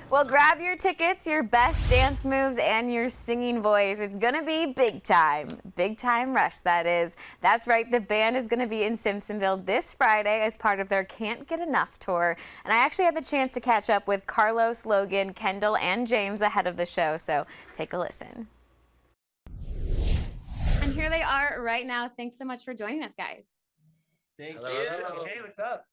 Well, grab your tickets, your best dance moves, and your singing voice. It's going to be big time. Big time rush, that is. That's right. The band is going to be in Simpsonville this Friday as part of their Can't Get Enough tour. And I actually had the chance to catch up with Carlos, Logan, Kendall, and James ahead of the show. So take a listen. And here they are right now. Thanks so much for joining us, guys. Thank Hello. you. Hey, what's up?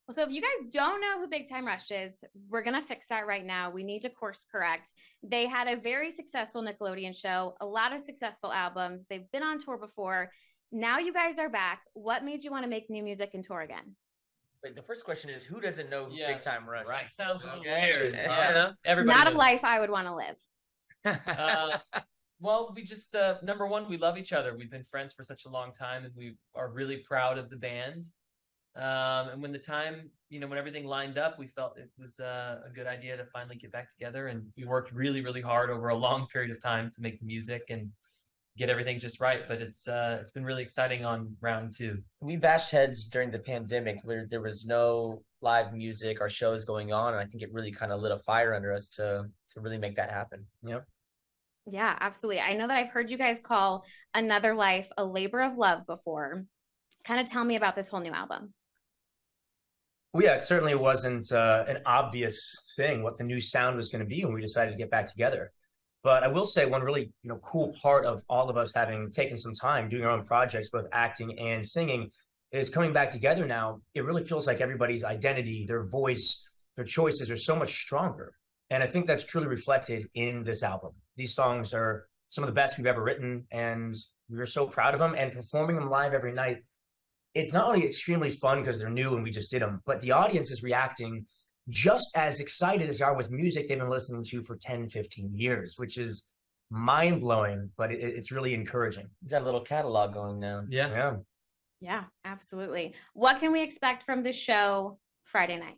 Well, so if you guys don't know who Big Time Rush is, we're going to fix that right now. We need to course correct. They had a very successful Nickelodeon show, a lot of successful albums. They've been on tour before. Now you guys are back. What made you want to make new music and tour again? Wait, the first question is, who doesn't know Big Time Rush? Right. Sounds a little Okay. weird. Yeah. Everybody Not a knows. life I would want to live. Well, we just, number one, we love each other. We've been friends for such a long time, and we are really proud of the band. And when the time, when everything lined up, we felt it was a good idea to finally get back together. And we worked really, really hard over a long period of time to make the music and get everything just right. But it's been really exciting on round two. We bashed heads during the pandemic where there was no live music or shows going on. And I think it really kind of lit a fire under us to really make that happen. Yeah, absolutely. I know that I've heard you guys call Another Life a labor of love before. Kind of tell me about this whole new album. Well, yeah, it certainly wasn't an obvious thing what the new sound was going to be when we decided to get back together. But I will say one really, cool part of all of us having taken some time doing our own projects, both acting and singing, is coming back together now. It really feels like everybody's identity, their voice, their choices are so much stronger. And I think that's truly reflected in this album. These songs are some of the best we've ever written, and we're so proud of them. And performing them live every night, it's not only extremely fun because they're new and we just did them, but the audience is reacting just as excited as they are with music they've been listening to for 10, 15 years, which is mind-blowing, but it's really encouraging. We got a little catalog going now. Yeah, absolutely. What can we expect from the show Friday night?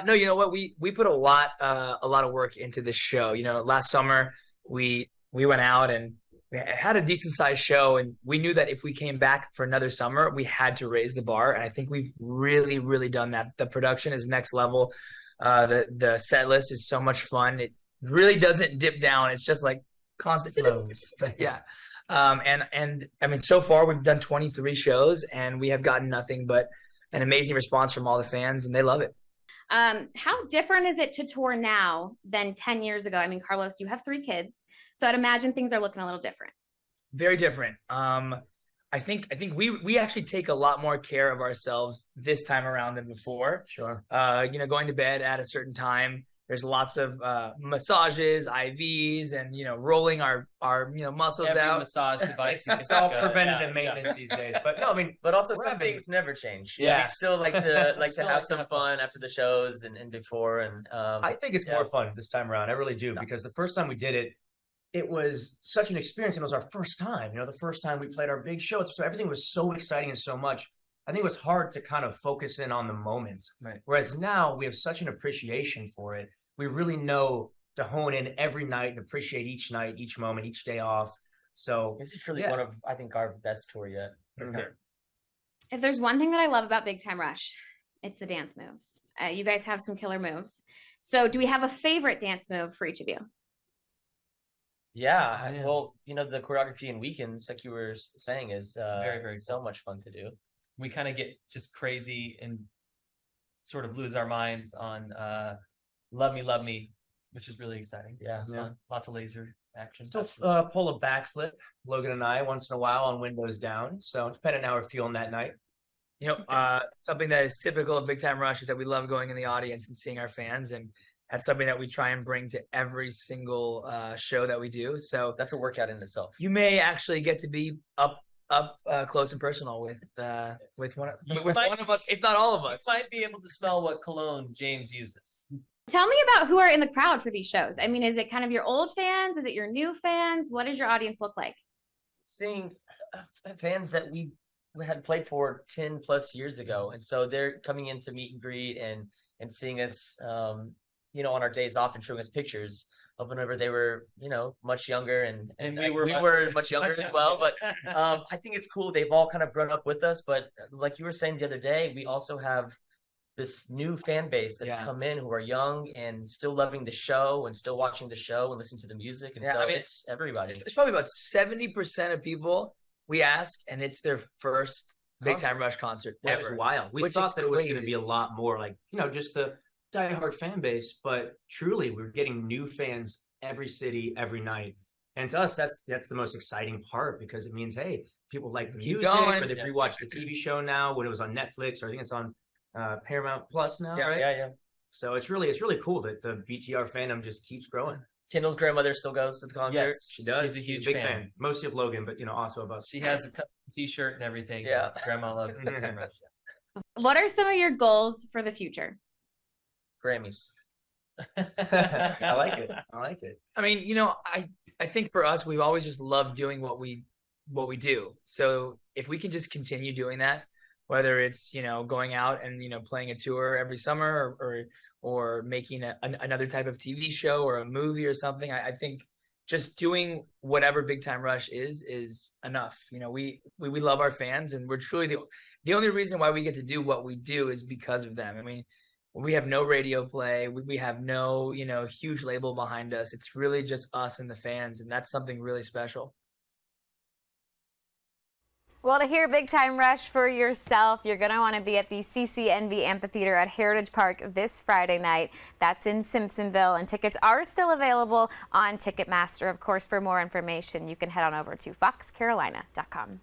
No, you know what? We put a lot of work into this show. Last summer we went out and we had a decent sized show, and we knew that if we came back for another summer, we had to raise the bar. And I think we've really, really done that. The production is next level. The set list is so much fun. It really doesn't dip down. It's just like constant flows. Yeah. And I mean, so far we've done 23 shows, and we have gotten nothing but an amazing response from all the fans, and they love it. How different is it to tour now than 10 years ago? I mean, Carlos, you have 3 kids, so I'd imagine things are looking a little different. Very different. I think we actually take a lot more care of ourselves this time around than before. Sure. Going to bed at a certain time. There's lots of massages, IVs, and rolling our muscles Every out. massage device. It's all preventative maintenance these days. But no, I mean, But also We're some having- things never change. Yeah. We still like to Still have like to some have fun after the shows and before. And I think it's more fun this time around. I really do, because the first time we did it, it was such an experience. And it was our first time, the first time we played our big show. So everything was so exciting and so much. I think it was hard to kind of focus in on the moment. Right. Whereas now we have such an appreciation for it. We really know to hone in every night and appreciate each night, each moment, each day off. So this is truly Yeah. one of, I think, our best tour yet. Mhm. If there's one thing that I love about Big Time Rush, it's the dance moves. You guys have some killer moves. So do we have a favorite dance move for each of you? Yeah. Yeah. Well, the choreography in Weekends, like you were saying, is Very, very so much fun to do. We kind of get just crazy and sort of lose our minds on Love Me, which is really exciting. Yeah. It's fun. Lots of laser action. still pull a backflip, Logan and I, once in a while on windows down. So depending on how we're feeling that night. Something that is typical of Big Time Rush is that we love going in the audience and seeing our fans, and that's something that we try and bring to every single show that we do. So That's a workout in itself. you may actually get to be up close and personal with one of us, if not all of You us. might be able to smell what cologne James uses. Tell me about who are in the crowd for these shows. I mean, is it kind of your old fans? Is it your new fans? What does your audience look like? Seeing fans that we had played for 10 plus years ago, and so they're coming in to meet and greet and seeing us on our days off and showing us pictures of whenever they were much younger, and we were much younger as well. But I think it's cool they've all kind of grown up with us. But like you were saying the other day, we also have this new fan base that's come in who are young and still loving the show and still watching the show and listening to the music. And so it's everybody. There's probably about 70% of people we ask, and it's their first Big Time Rush concert Which ever. is wild. We thought that it was going to be a lot more like, just the diehard fan base, but truly we're getting new fans every city, every night. And to us, that's the most exciting part, because it means, hey, people like the music, or they've rewatched the TV show now when it was on Netflix, or I think it's on Paramount Plus now, right? Yeah. So it's really cool that the BTR fandom just keeps growing. Kendall's grandmother still goes to the concert. Yes, She does. She's a huge big fan. mostly of Logan, but also of us. She has a T-shirt and everything. Yeah. Grandma loves Big Time Rush. What are some of your goals for the future? Grammys. I like it. I mean, I think for us, we've always just loved doing what we do. So if we can just continue doing that, whether it's going out and playing a tour every summer, or making another type of TV show or a movie or something, I think just doing whatever Big Time Rush is enough. We love our fans, and we're truly the only reason why we get to do what we do is because of them. I mean, we have no radio play. We have no, huge label behind us. It's really just us and the fans, and that's something really special. Well, to hear Big Time Rush for yourself, you're going to want to be at the CCNV Amphitheater at Heritage Park this Friday night. That's in Simpsonville, and tickets are still available on Ticketmaster. Of course, for more information, you can head on over to foxcarolina.com.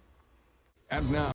And now.